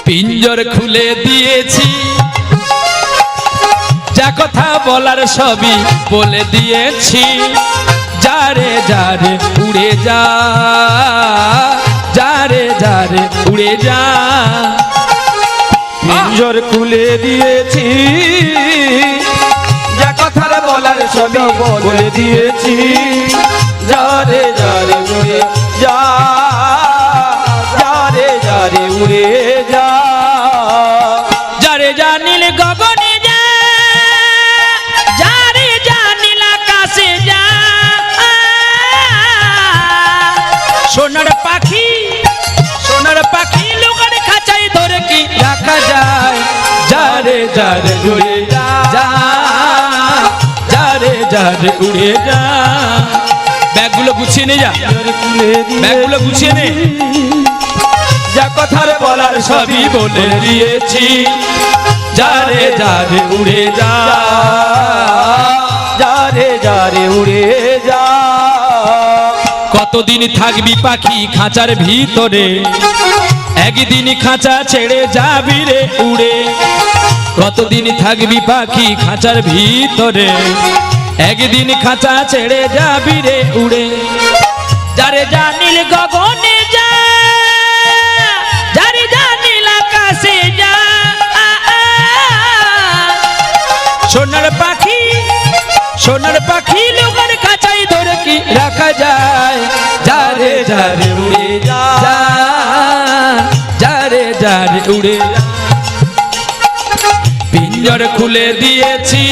পিঞ্জর খুলে দিয়েছি, যা কথা বলার সবই বলে দিয়েছি। যারে যারে উড়ে যা, যারে যারে উড়ে যা। পিঞ্জর খুলে দিয়েছি, যা কথার বলার সবই বলে দিয়েছি। যারে যারে উড়ে যা, যারে যারে উড়ে যা। যারে যা নীল গগনে যা, যারে যা নীল আকাশে যা। সোনার পাখি, সোনার পাখি লোকের খাঁচায় ধরে কি রাখা যায়। যারে যারে উড়ে যা, যারে যারে উড়ে যা। ব্যাগগুলো গুছিয়ে নে, যা ব্যাগগুলো গুছিয়ে নে। যা কথার বলার সবই বলে দিয়েছি। যারে যারে উড়ে যা, যারে যারে উড়ে যা। কতদিন থাকবি পাখি খাঁচার ভিতরে, একদিন খাঁচা ছেড়ে যাবি রে উড়ে। কতদিন থাকবি পাখি খাঁচার ভিতরে, একদিন খাঁচা ছেড়ে যাবি রে উড়ে। যারে যা নীল গগনে যা, যারে যা নীল আকাশে যা। সোনার পাখি, সোনার পাখি লোকের খাঁচায় ধরে কি রাখা যায়। যারে যারে উড়ে যা, যারে যারে উড়ে যা। পিঞ্জর খুলে দিয়েছি,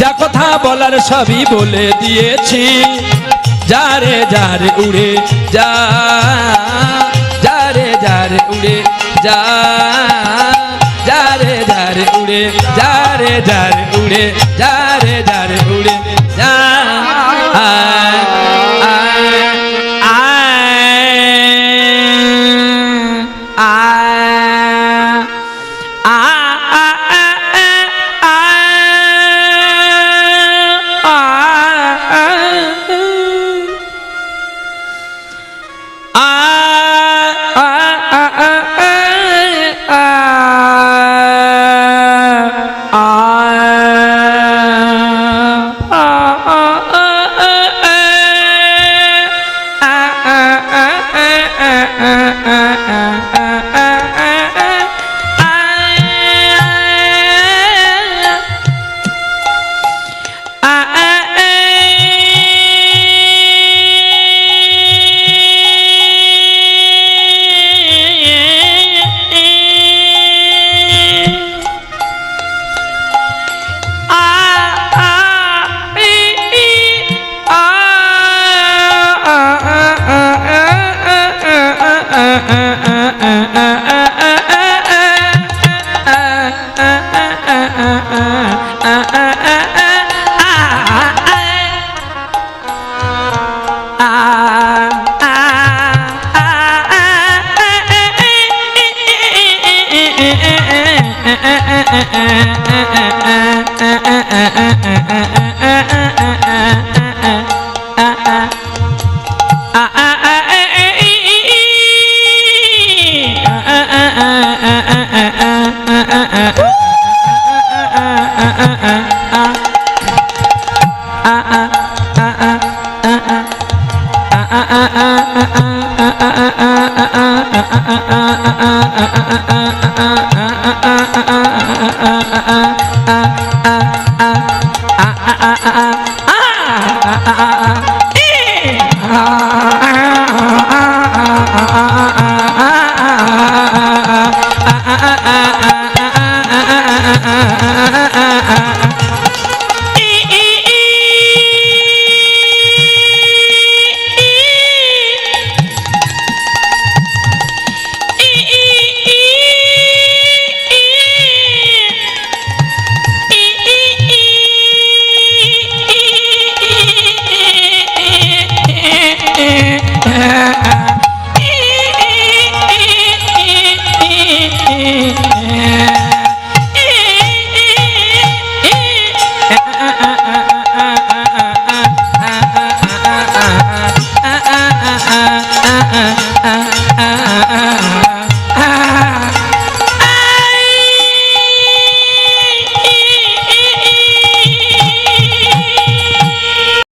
যা কথা বলার সবই বলে দিয়েছি। যারে যারে উড়ে যা, যারে যারে উড়ে যা। যারে যারে উড়ে, যারে যারে উড়ে, যারে যারে উড়ে যা।